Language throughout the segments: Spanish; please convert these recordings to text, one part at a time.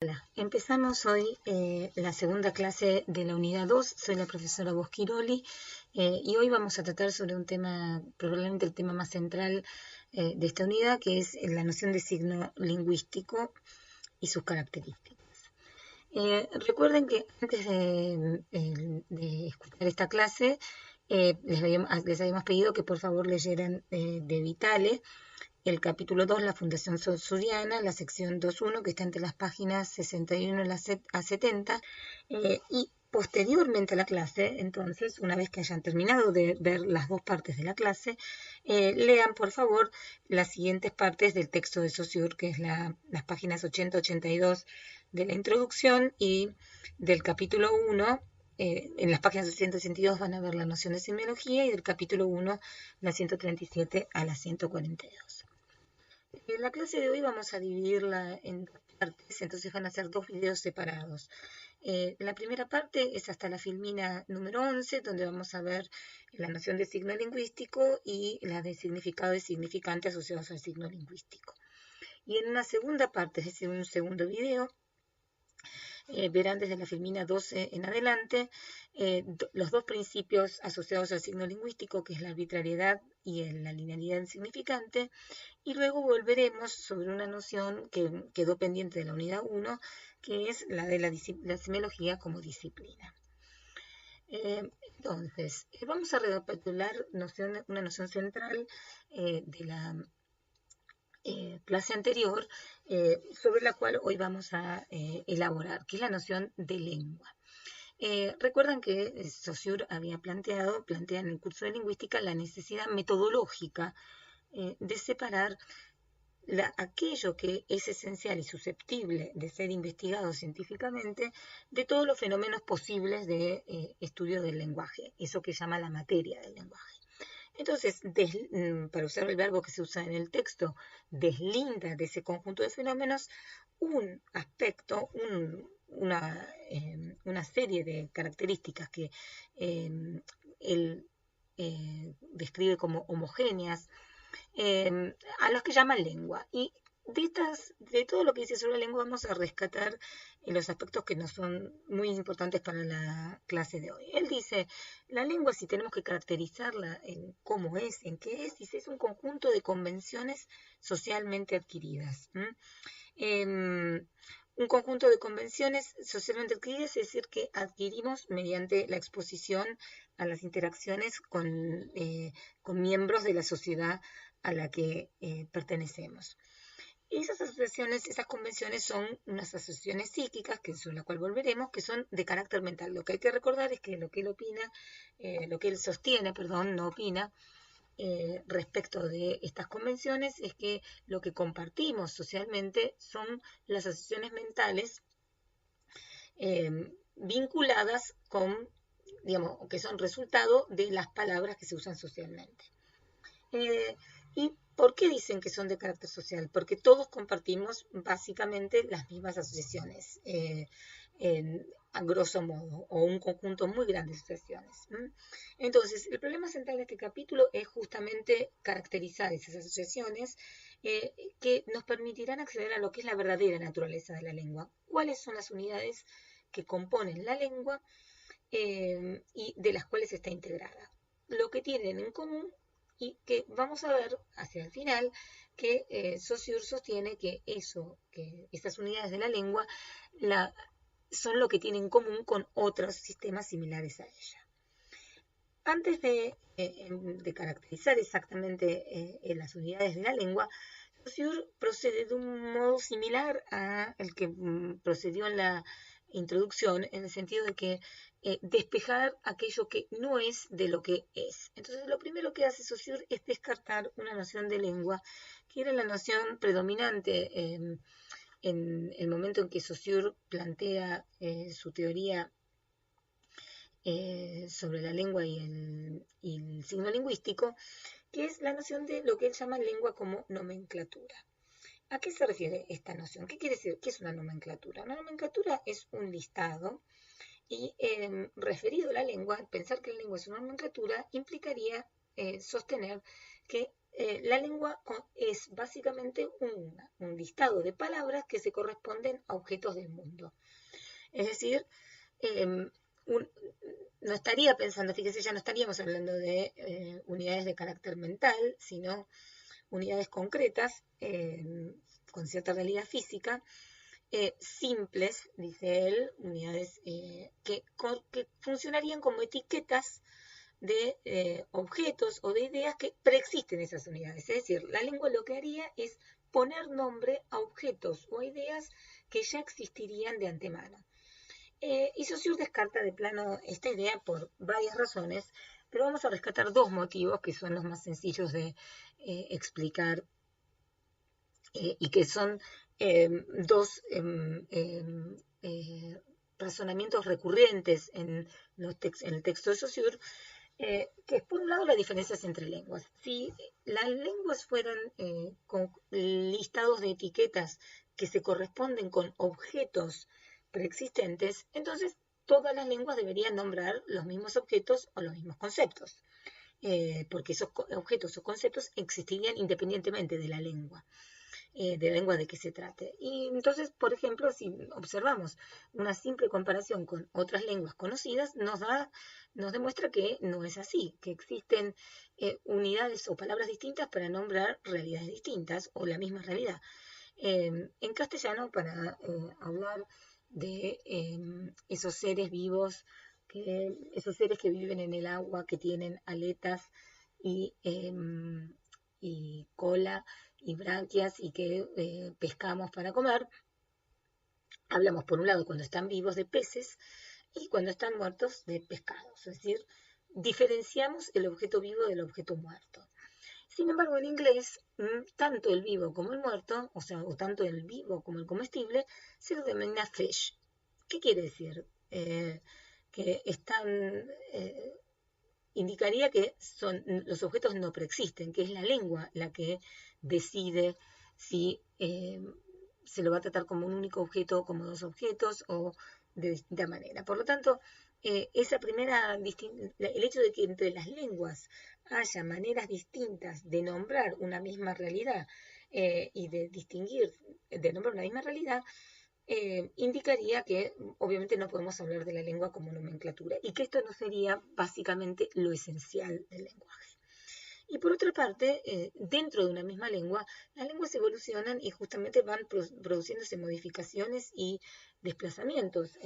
Hola, empezamos hoy la segunda clase de la unidad 2. Soy la profesora Bosquiroli y hoy vamos a tratar sobre un tema, probablemente el tema más central de esta unidad, que es la noción de signo lingüístico y sus características. Recuerden que antes de escuchar esta clase les habíamos pedido que por favor leyeran de Vitale el capítulo 2, la Fundación Saussuriana, la sección 2.1, que está entre las páginas 61 a 70, y posteriormente a la clase, entonces, una vez que hayan terminado de ver las dos partes de la clase, lean, por favor, las siguientes partes del texto de Saussure, que es las páginas 80-82 de la introducción y del capítulo 1. En las páginas 182 van a ver la noción de semiología y del capítulo 1, la 137 a la 142. En la clase de hoy vamos a dividirla en dos partes, entonces van a ser dos videos separados. La primera parte es hasta la filmina número 11, donde vamos a ver la noción de signo lingüístico y la de significado y significante asociados al signo lingüístico. Y en una segunda parte, es decir, un segundo video, verán desde la filmina 12 en adelante los dos principios asociados al signo lingüístico, que es la arbitrariedad y la linealidad significante, y luego volveremos sobre una noción que quedó pendiente de la unidad 1, que es la de la semiología como disciplina. Entonces, vamos a recapitular una noción central de la clase anterior, sobre la cual hoy vamos a elaborar, que es la noción de lengua. Recuerdan que Saussure plantea en el curso de lingüística la necesidad metodológica de separar aquello que es esencial y susceptible de ser investigado científicamente de todos los fenómenos posibles de estudio del lenguaje, eso que llama la materia del lenguaje. Entonces, para usar el verbo que se usa en el texto, deslinda de ese conjunto de fenómenos un aspecto, una serie de características que él describe como homogéneas, a los que llaman lengua. Y de todo lo que dice sobre la lengua vamos a rescatar los aspectos que nos son muy importantes para la clase de hoy. Él dice, la lengua, si tenemos que caracterizarla en cómo es, en qué es, dice, es un conjunto de convenciones socialmente adquiridas. Un conjunto de convenciones socialmente adquiridas, es decir, que adquirimos mediante la exposición a las interacciones con miembros de la sociedad a la que pertenecemos. Esas asociaciones, esas convenciones son unas asociaciones psíquicas, que sobre la cual volveremos, que son de carácter mental. Lo que hay que recordar es que lo que él opina, lo que él sostiene, perdón, no opina, respecto de estas convenciones es que lo que compartimos socialmente son las asociaciones mentales vinculadas con, digamos, que son resultado de las palabras que se usan socialmente. ¿Y por qué dicen que son de carácter social? Porque todos compartimos básicamente las mismas asociaciones, a grosso modo, o un conjunto muy grande de asociaciones. Entonces, el problema central de este capítulo es justamente caracterizar esas asociaciones que nos permitirán acceder a lo que es la verdadera naturaleza de la lengua. ¿Cuáles son las unidades que componen la lengua y de las cuales está integrada? Lo que tienen en común, y que vamos a ver hacia el final que Saussure sostiene que estas unidades de la lengua son lo que tienen en común con otros sistemas similares a ella. Antes de caracterizar exactamente las unidades de la lengua, Saussure procede de un modo similar al que procedió en la introducción, en el sentido de que despejar aquello que no es de lo que es. Entonces, lo primero que hace Saussure es descartar una noción de lengua, que era la noción predominante en el momento en que Saussure plantea su teoría sobre la lengua y el signo lingüístico, que es la noción de lo que él llama lengua como nomenclatura. ¿A qué se refiere esta noción? ¿Qué quiere decir? ¿Qué es una nomenclatura? Una nomenclatura es un listado y referido a la lengua, pensar que la lengua es una nomenclatura implicaría sostener que la lengua es básicamente un listado de palabras que se corresponden a objetos del mundo. Es decir, em, un- no estaría pensando, fíjese, ya no estaríamos hablando de unidades de carácter mental, sino unidades concretas, con cierta realidad física, simples, dice él, unidades que funcionarían como etiquetas de objetos o de ideas que preexisten esas unidades. Es decir, la lengua lo que haría es poner nombre a objetos o a ideas que ya existirían de antemano. Y Saussure descarta de plano esta idea por varias razones, pero vamos a rescatar dos motivos que son los más sencillos de explicar y que son dos razonamientos recurrentes en el texto de Saussure, que es por un lado las diferencias entre lenguas. Si las lenguas fueran con listados de etiquetas que se corresponden con objetos preexistentes, entonces todas las lenguas deberían nombrar los mismos objetos o los mismos conceptos, porque esos objetos o conceptos existirían independientemente de la lengua de que se trate. Y entonces, por ejemplo, si observamos una simple comparación con otras lenguas conocidas, nos demuestra que no es así, que existen unidades o palabras distintas para nombrar realidades distintas o la misma realidad. En castellano, para hablar de esos seres vivos, esos seres que viven en el agua, que tienen aletas y, y cola y branquias y que pescamos para comer, hablamos por un lado cuando están vivos de peces y cuando están muertos de pescados, es decir, diferenciamos el objeto vivo del objeto muerto. Sin embargo, en inglés, tanto el vivo como el muerto, o sea, o tanto el vivo como el comestible, se lo denomina fish. ¿Qué quiere decir? Que indicaría que los objetos no preexisten, que es la lengua la que decide si se lo va a tratar como un único objeto, como dos objetos o de distinta manera. Por lo tanto, el hecho de que entre las lenguas haya maneras distintas de nombrar una misma realidad y de nombrar una misma realidad, indicaría que obviamente no podemos hablar de la lengua como nomenclatura y que esto no sería básicamente lo esencial del lenguaje. Y por otra parte, dentro de una misma lengua, las lenguas evolucionan y justamente van produciéndose modificaciones y desplazamientos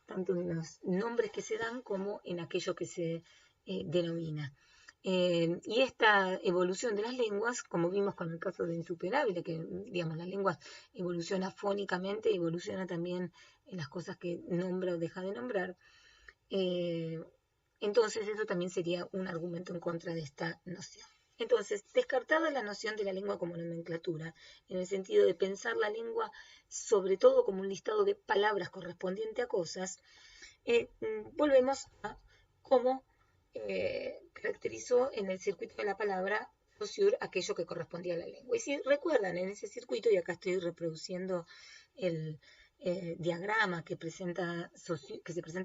tanto en los nombres que se dan como en aquello que se denomina. Y esta evolución de las lenguas, como vimos con el caso de Insuperable, que digamos la lengua evoluciona fónicamente, evoluciona también en las cosas que nombra o deja de nombrar, entonces eso también sería un argumento en contra de esta noción. Entonces, descartada la noción de la lengua como nomenclatura, en el sentido de pensar la lengua sobre todo como un listado de palabras correspondiente a cosas, volvemos a cómo caracterizó en el circuito de la palabra Saussure aquello que correspondía a la lengua. Y si recuerdan, en ese circuito, y acá estoy reproduciendo el diagrama que se presenta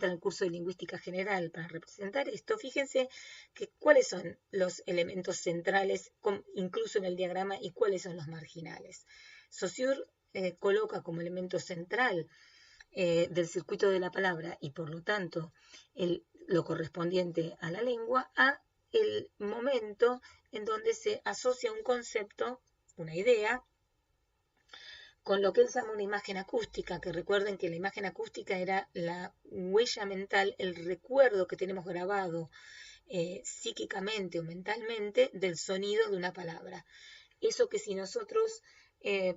en el curso de lingüística general para representar esto, fíjense que cuáles son los elementos centrales, incluso en el diagrama, y cuáles son los marginales. Saussure coloca como elemento central del circuito de la palabra y por lo tanto lo correspondiente a la lengua a el momento en donde se asocia un concepto, una idea, con lo que él llama una imagen acústica, que recuerden que la imagen acústica era la huella mental, el recuerdo que tenemos grabado psíquicamente o mentalmente del sonido de una palabra. Eso que si nosotros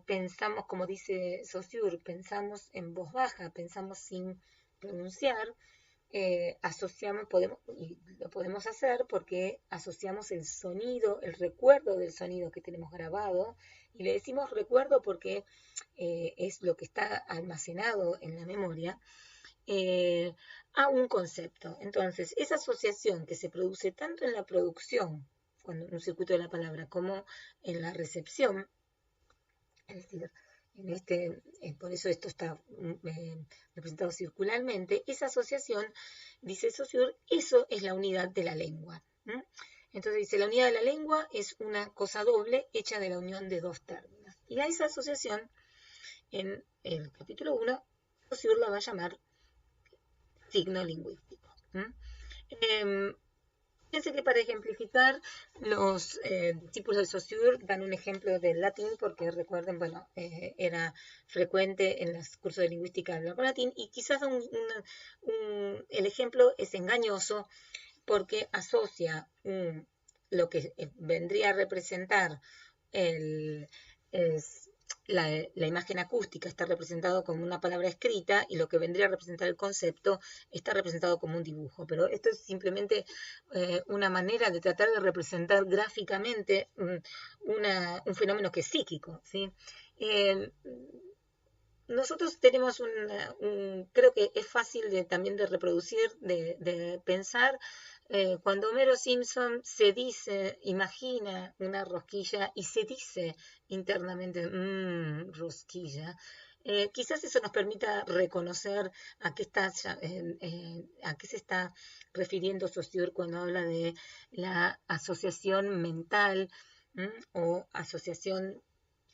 pensamos, como dice Saussure, pensamos en voz baja, pensamos sin pronunciar, asociamos, y lo podemos hacer porque asociamos el sonido, el recuerdo del sonido que tenemos grabado, y le decimos recuerdo porque es lo que está almacenado en la memoria, a un concepto. Entonces, esa asociación que se produce tanto en la producción, cuando en un circuito de la palabra, como en la recepción, es decir, por eso esto está representado circularmente, esa asociación, dice Saussure, eso es la unidad de la lengua. Entonces dice, la unidad de la lengua es una cosa doble hecha de la unión de dos términos. Y a esa asociación, en el capítulo 1, Saussure la va a llamar signo lingüístico. Fíjense que para ejemplificar, los discípulos de Saussure dan un ejemplo del latín, porque recuerden, bueno, era frecuente en los cursos de lingüística hablar con latín, y quizás el ejemplo es engañoso porque asocia lo que vendría a representar el, es la imagen acústica está representado como una palabra escrita y lo que vendría a representar el concepto está representado como un dibujo. Pero esto es simplemente una manera de tratar de representar gráficamente un fenómeno que es psíquico, ¿sí? Nosotros tenemos creo que es fácil también de reproducir, de pensar, cuando Homero Simpson imagina una rosquilla y se dice internamente, rosquilla. Quizás eso nos permita reconocer a qué se está refiriendo Saussure cuando habla de la asociación mental, o asociación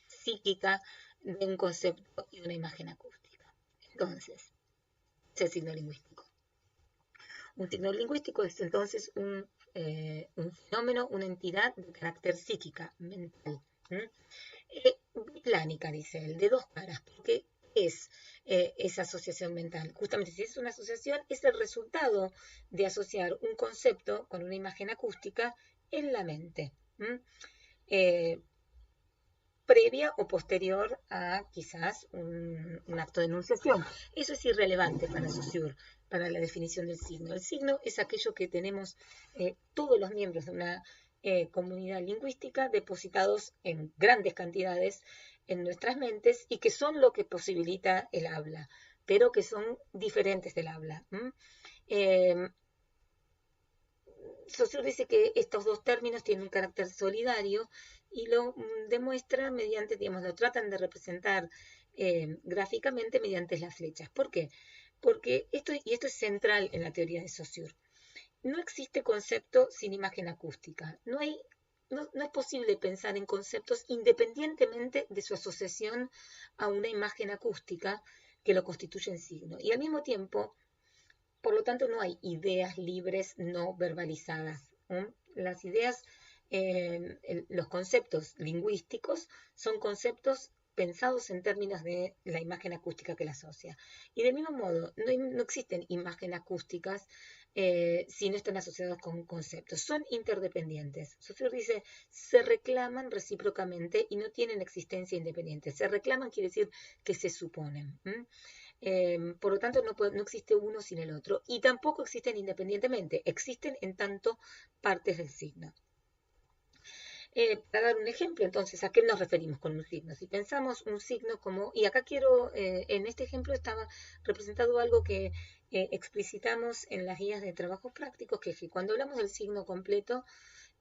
psíquica de un concepto y una imagen acústica. Entonces, es el signo lingüístico. Un signo lingüístico es entonces un fenómeno, una entidad de carácter psíquica, mental. Biplánica, dice él, de dos caras, porque es esa asociación mental. Justamente si es una asociación, es el resultado de asociar un concepto con una imagen acústica en la mente. Previa o posterior a quizás un acto de enunciación. Eso es irrelevante para Saussure, para la definición del signo. El signo es aquello que tenemos todos los miembros de una comunidad lingüística depositados en grandes cantidades en nuestras mentes y que son lo que posibilita el habla, pero que son diferentes del habla. Saussure dice que estos dos términos tienen un carácter solidario y lo demuestra mediante, digamos, lo tratan de representar gráficamente mediante las flechas. ¿Por qué? Porque esto es central en la teoría de Saussure. No existe concepto sin imagen acústica. No es posible pensar en conceptos independientemente de su asociación a una imagen acústica que lo constituye en signo. Y al mismo tiempo, por lo tanto, no hay ideas libres no verbalizadas. Las ideas, los conceptos lingüísticos son conceptos pensados en términos de la imagen acústica que la asocia. Y del mismo modo, no existen imágenes acústicas si no están asociadas con conceptos. Son interdependientes. Saussure dice, se reclaman recíprocamente y no tienen existencia independiente. Se reclaman quiere decir que se suponen. Por lo tanto, no existe uno sin el otro y tampoco existen independientemente, existen en tanto partes del signo. Para dar un ejemplo, entonces, ¿a qué nos referimos con un signo? Si pensamos un signo como, y acá en este ejemplo estaba representado algo que explicitamos en las guías de trabajos prácticos, que es que cuando hablamos del signo completo,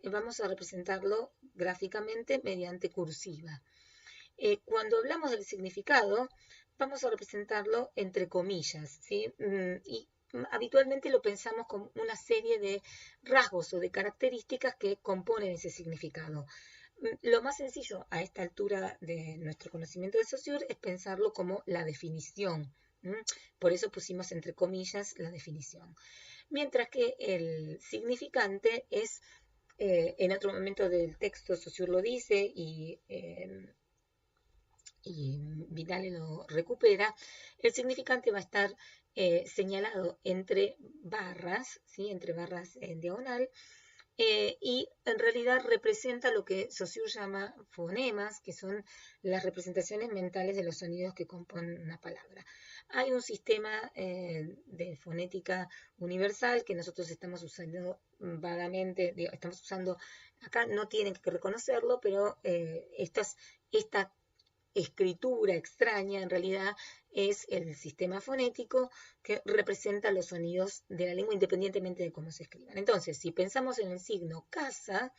vamos a representarlo gráficamente mediante cursiva. Cuando hablamos del significado, vamos a representarlo entre comillas, ¿sí? Y habitualmente lo pensamos como una serie de rasgos o de características que componen ese significado. Lo más sencillo a esta altura de nuestro conocimiento de Saussure es pensarlo como la definición. Por eso pusimos entre comillas la definición. Mientras que el significante es, en otro momento del texto Saussure lo dice y Vitale lo recupera, el significante va a estar señalado entre barras, ¿sí? Entre barras en diagonal, y en realidad representa lo que Saussure llama fonemas, que son las representaciones mentales de los sonidos que componen una palabra. Hay un sistema de fonética universal que nosotros estamos usando vagamente, estamos usando acá, no tienen que reconocerlo, pero esta escritura extraña en realidad es el sistema fonético que representa los sonidos de la lengua independientemente de cómo se escriban. Entonces, si pensamos en el signo casa,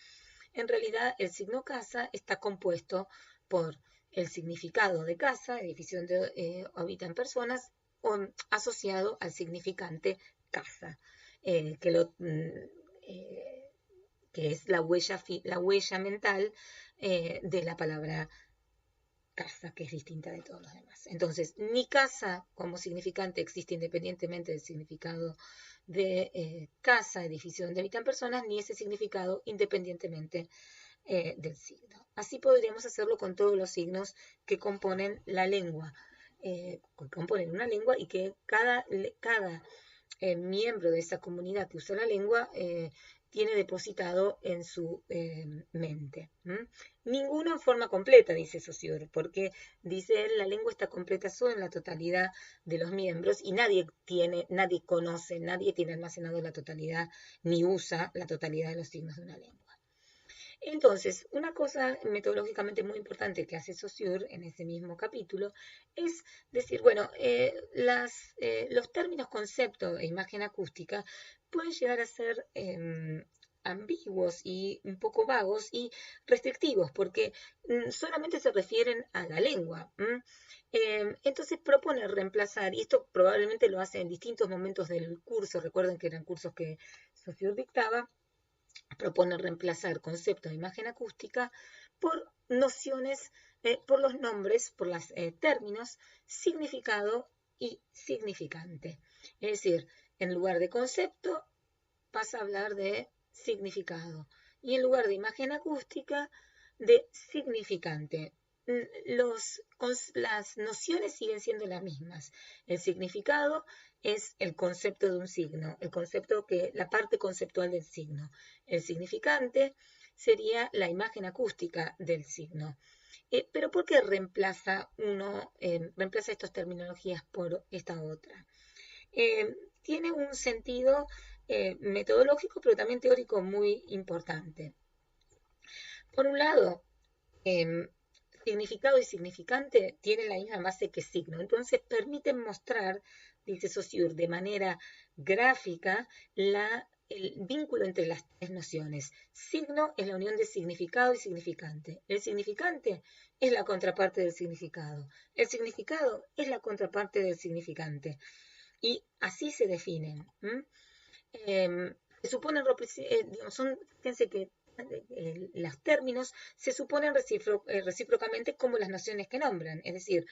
en realidad el signo casa está compuesto por el significado de casa, edificio donde habitan personas, asociado al significante casa, que que es la huella mental de la palabra casa, que es distinta de todos los demás. Entonces, ni casa como significante existe independientemente del significado de casa, edificio donde habitan personas, ni ese significado independientemente del signo. Así podríamos hacerlo con todos los signos que componen la lengua, componen una lengua y que cada miembro de esa comunidad que usa la lengua tiene depositado en su mente. Ninguno en forma completa, dice Saussure, porque dice él, la lengua está completa solo en la totalidad de los miembros y nadie conoce, nadie tiene almacenado la totalidad ni usa la totalidad de los signos de una lengua. Entonces, una cosa metodológicamente muy importante que hace Saussure en ese mismo capítulo es decir, bueno, los términos concepto e imagen acústica pueden llegar a ser ambiguos y un poco vagos y restrictivos porque solamente se refieren a la lengua. Entonces propone reemplazar, y esto probablemente lo hace en distintos momentos del curso, recuerden que eran cursos que Saussure dictaba, propone reemplazar concepto de imagen acústica por nociones, por los nombres, por los términos significado y significante. Es decir, en lugar de concepto pasa a hablar de significado y en lugar de imagen acústica de significante. Las nociones siguen siendo las mismas. El significado es el concepto de un signo, la parte conceptual del signo. El significante sería la imagen acústica del signo. Pero ¿por qué reemplaza estas terminologías por esta otra? Tiene un sentido metodológico, pero también teórico muy importante. Por un lado, significado y significante tienen la misma base que signo. Entonces permiten mostrar, dice Saussure, de manera gráfica el vínculo entre las tres nociones. Signo es la unión de significado y significante. El significante es la contraparte del significado. El significado es la contraparte del significante. Y así se definen. Se suponen, fíjense que los términos se suponen recíprocamente como las nociones que nombran, es decir,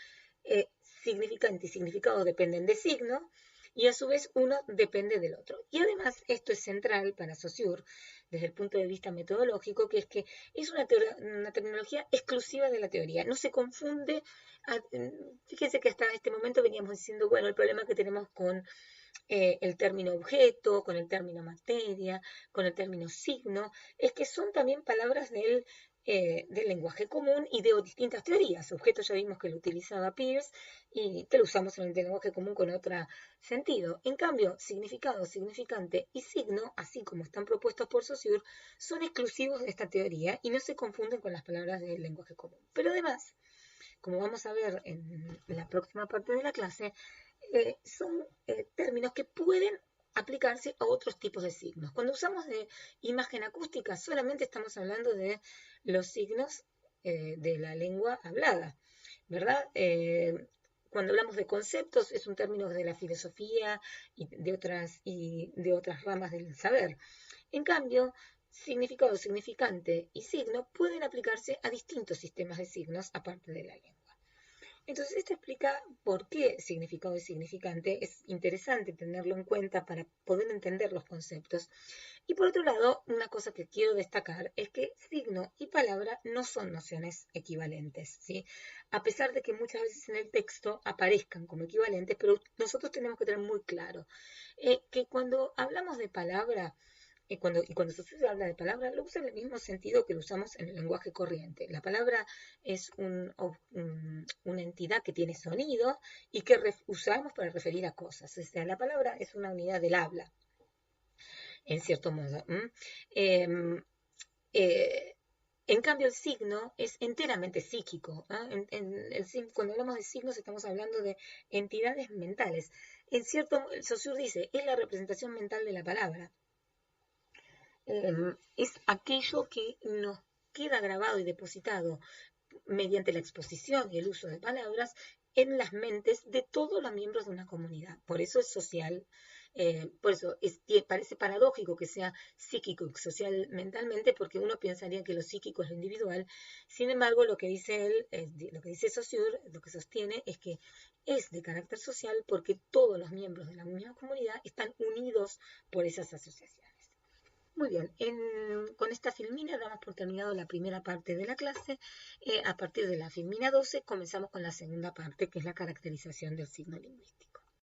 significante y significado dependen de signo y a su vez uno depende del otro. Y además esto es central para Saussure desde el punto de vista metodológico, que es una terminología exclusiva de la teoría, no se confunde. Fíjense que hasta este momento veníamos diciendo, bueno, el problema que tenemos con el término objeto, con el término materia, con el término signo, es que son también palabras del lenguaje común y de distintas teorías. Objeto ya vimos que lo utilizaba Peirce y que lo usamos en el lenguaje común con otro sentido. En cambio, significado, significante y signo, así como están propuestos por Saussure, son exclusivos de esta teoría y no se confunden con las palabras del lenguaje común. Pero además, como vamos a ver en la próxima parte de la clase, son términos que pueden aplicarse a otros tipos de signos. Cuando usamos de imagen acústica, solamente estamos hablando de los signos de la lengua hablada, ¿verdad? Cuando hablamos de conceptos, es un término de la filosofía y de otras ramas del saber. En cambio, significado, significante y signo pueden aplicarse a distintos sistemas de signos aparte de la lengua. Entonces, esto explica por qué significado y significante es interesante tenerlo en cuenta para poder entender los conceptos. Y por otro lado, una cosa que quiero destacar es que signo y palabra no son nociones equivalentes, ¿sí? A pesar de que muchas veces en el texto aparezcan como equivalentes, pero nosotros tenemos que tener muy claro que cuando hablamos de palabra, cuando se habla de palabra, lo usa en el mismo sentido que lo usamos en el lenguaje corriente. La palabra es una entidad que tiene sonido y que usamos para referir a cosas. O sea, la palabra es una unidad del habla, en cierto modo. En cambio, el signo es enteramente psíquico. Cuando hablamos de signos estamos hablando de entidades mentales. Saussure dice, es la representación mental de la palabra. Es aquello que nos queda grabado y depositado mediante la exposición y el uso de palabras en las mentes de todos los miembros de una comunidad. Por eso es social Por eso parece paradójico que sea psíquico y social mentalmente, porque uno pensaría que lo psíquico es lo individual. Sin embargo, lo que dice él, lo que dice Saussure, lo que sostiene es que es de carácter social porque todos los miembros de la misma comunidad están unidos por esas asociaciones. Muy bien, con esta filmina damos por terminado la primera parte de la clase. A partir de la filmina 12 comenzamos con la segunda parte, que es la caracterización del signo lingüístico.